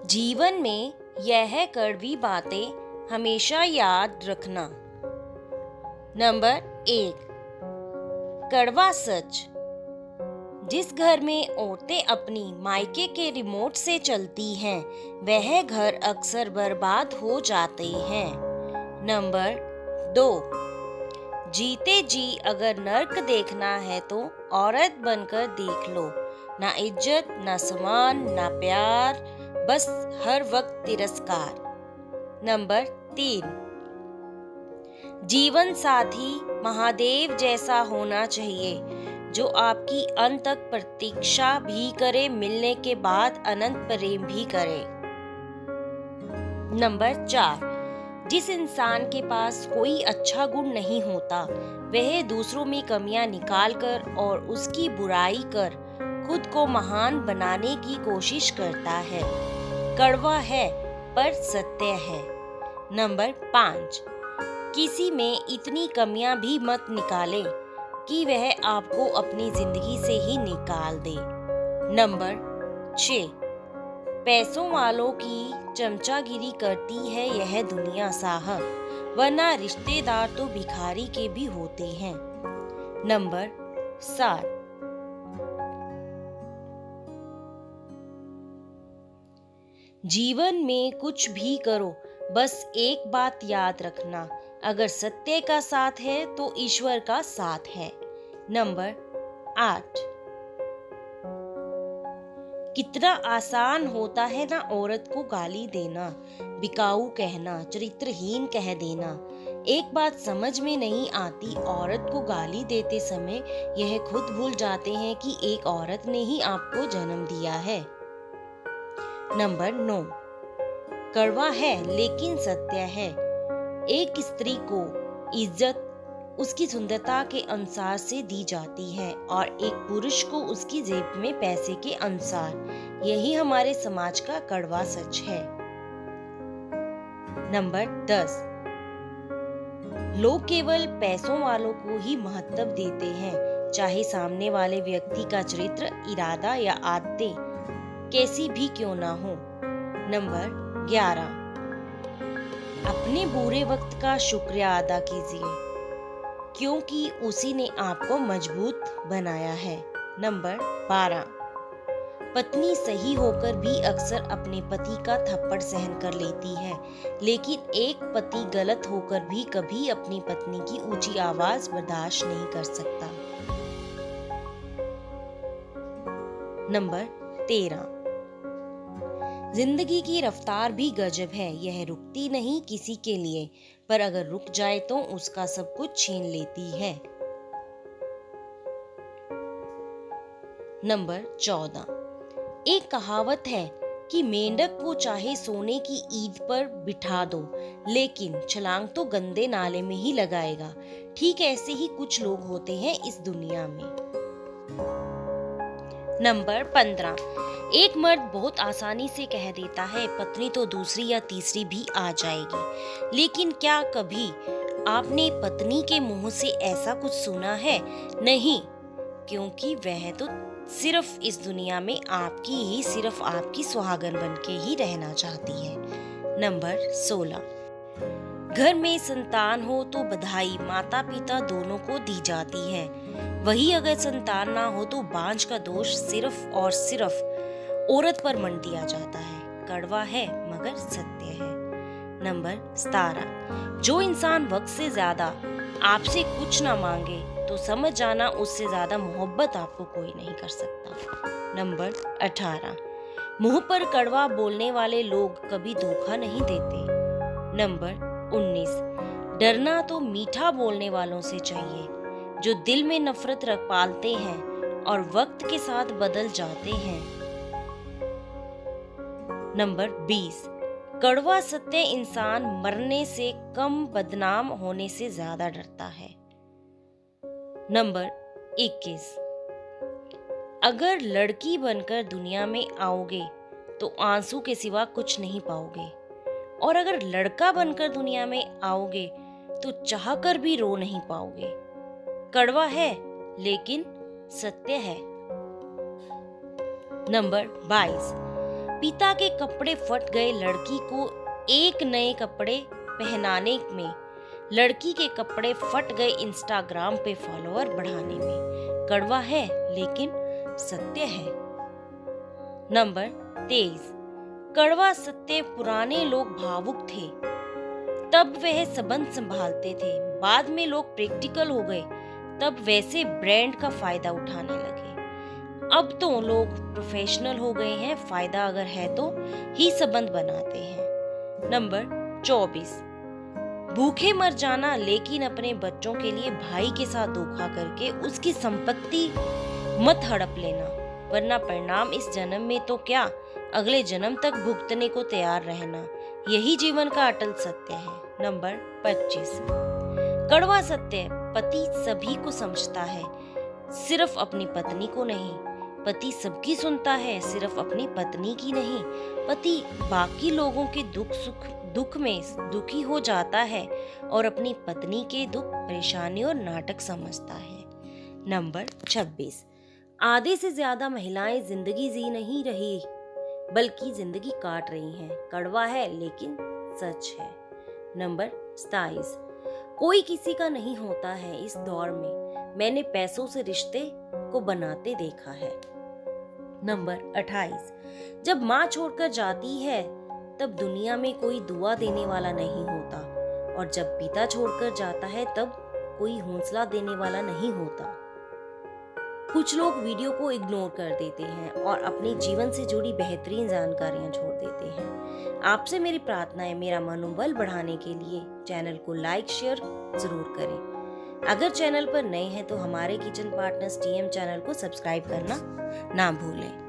जीवन में यह कड़वी बातें हमेशा याद रखना। नंबर 1, कड़वा सच। जिस घर में औरतें अपनी मायके के रिमोट से चलती हैं, वह घर अक्सर बर्बाद हो जाते हैं। नंबर 2, जीते जी अगर नर्क देखना है तो औरत बनकर देख लो। ना इज्जत, ना सम्मान, ना प्यार, बस हर वक्त तिरस्कार। नंबर 3, जीवन साथी महादेव जैसा होना चाहिए, जो आपकी अंत तक प्रतीक्षा भी करे, मिलने के बाद अनंत प्रेम भी करे। नंबर 4, जिस इंसान के पास कोई अच्छा गुण नहीं होता, वह दूसरों में कमियां निकालकर और उसकी बुराई कर खुद को महान बनाने की कोशिश करता है। कड़वा है पर सत्य है। नंबर 5, किसी में इतनी कमियां भी मत निकाले कि वह आपको अपनी जिंदगी से ही निकाल दे। नंबर 6, पैसों वालों की चमचागिरी करती है यह दुनिया साहब, वरना रिश्तेदार तो भिखारी के भी होते हैं। नंबर 7, जीवन में कुछ भी करो, बस एक बात याद रखना, अगर सत्य का साथ है तो ईश्वर का साथ है। नंबर 8, कितना आसान होता है ना औरत को गाली देना, बिकाऊ कहना, चरित्रहीन कह देना। एक बात समझ में नहीं आती, औरत को गाली देते समय यह खुद भूल जाते हैं कि एक औरत ने ही आपको जन्म दिया है। नंबर 9, कड़वा है लेकिन सत्य है। एक स्त्री को इज्जत उसकी सुंदरता के अनुसार से दी जाती है और एक पुरुष को उसकी जेब में पैसे के अनुसार। यही हमारे समाज का कड़वा सच है। नंबर 10, लोग केवल पैसों वालों को ही महत्व देते हैं, चाहे सामने वाले व्यक्ति का चरित्र, इरादा या आदतें कैसी भी क्यों ना हो। नंबर 11, अपने बुरे वक्त का शुक्रिया अदा कीजिए, क्योंकि उसी ने आपको मजबूत बनाया है। नंबर 12, पत्नी सही होकर भी अक्सर अपने पति का थप्पड़ सहन कर लेती है, लेकिन एक पति गलत होकर भी कभी अपनी पत्नी की ऊंची आवाज बर्दाश्त नहीं कर सकता। नंबर 13, जिंदगी की रफ्तार भी गजब है, यह रुकती नहीं किसी के लिए, पर अगर रुक जाए तो उसका सब कुछ छीन लेती है। नंबर 14, एक कहावत है कि मेंढक को चाहे सोने की ईंट पर बिठा दो, लेकिन छलांग तो गंदे नाले में ही लगाएगा। ठीक ऐसे ही कुछ लोग होते हैं इस दुनिया में। नंबर 15, एक मर्द बहुत आसानी से कह देता है पत्नी तो दूसरी या तीसरी भी आ जाएगी, लेकिन क्या कभी आपने पत्नी के मुंह से ऐसा कुछ सुना है? नहीं, क्योंकि वह तो सिर्फ इस दुनिया में सिर्फ आपकी सुहागन बनके ही रहना चाहती है। नंबर 16, घर में संतान हो तो बधाई माता पिता दोनों को दी जाती है, वही अगर संतान ना हो तो बांझ का दोष सिर्फ और सिर्फ औरत पर मढ़ दिया जाता है। कड़वा है मगर सत्य है। नंबर 17, जो इंसान वक्त से ज्यादा आपसे कुछ ना मांगे तो समझ जाना उससे ज्यादा मोहब्बत आपको कोई नहीं कर सकता। नंबर 18, मुंह पर कड़वा बोलने वाले लोग कभी धोखा नहीं देते। नंबर 19, डरना तो मीठा बोलने वालों से चाहिए, जो दिल में नफरत रख पालते हैं और वक्त के साथ बदल जाते हैं। नंबर 20, कड़वा सत्य इंसान मरने से कम बदनाम होने से ज्यादा डरता है। नंबर 21, अगर लड़की बनकर दुनिया में आओगे तो आंसू के सिवा कुछ नहीं पाओगे, और अगर लड़का बनकर दुनिया में आओगे तो चाहकर भी रो नहीं पाओगे। कड़वा है लेकिन सत्य है। नंबर 22, पिता के कपड़े फट गए लड़की को एक नए कपड़े पहनाने में, लड़की के कपड़े फट गए इंस्टाग्राम पे फॉलोअर बढ़ाने में। कड़वा है लेकिन सत्य है। नंबर 23, कड़वा सत्य। पुराने लोग भावुक थे, तब वह संबंध संभालते थे। बाद में लोग प्रैक्टिकल हो गए, तब वैसे ब्रांड का फायदा उठाने लगे। अब तो लोग प्रोफेशनल हो गए हैं, फायदा अगर है तो ही संबंध बनाते हैं। नंबर 24, भूखे मर जाना लेकिन अपने बच्चों के लिए भाई के साथ धोखा करके उसकी संपत्ति मत हड़प लेना, वरना परिणाम इस जन्म में तो क्या अगले जन्म तक भुगतने को तैयार रहना, यही जीवन का अटल सत्य है। नंबर 25, कड़वा सत्य। पति सभी को समझता है, सिर्फ अपनी पत्नी को नहीं। पति सबकी सुनता है, सिर्फ अपनी पत्नी की नहीं। पति बाकी लोगों के दुख में दुखी हो जाता है और अपनी पत्नी के दुख, परेशानी और नाटक समझता है। नंबर 26, आधे से ज्यादा महिलाएं जिंदगी जी नहीं रही बल्कि जिंदगी काट रही हैं। कड़वा है लेकिन सच है। नंबर 27, कोई किसी का नहीं होता है इस दौर में, मैंने पैसों से रिश्ते को बनाते देखा है। नंबर 28, जब माँ छोड़कर जाती है तब दुनिया में कोई दुआ देने वाला नहीं होता, और जब पिता छोड़कर जाता है तब कोई हौसला देने वाला नहीं होता। कुछ लोग वीडियो को इग्नोर कर देते हैं और अपने जीवन से जुड़ी बेहतरीन जानकारियां छोड़ देते हैं। आपसे मेरी प्रार्थना है, मेरा मनोबल बढ़ाने के लिए चैनल को लाइक शेयर जरूर करें। अगर चैनल पर नए हैं तो हमारे किचन पार्टनर्स TM चैनल को सब्सक्राइब करना ना भूलें।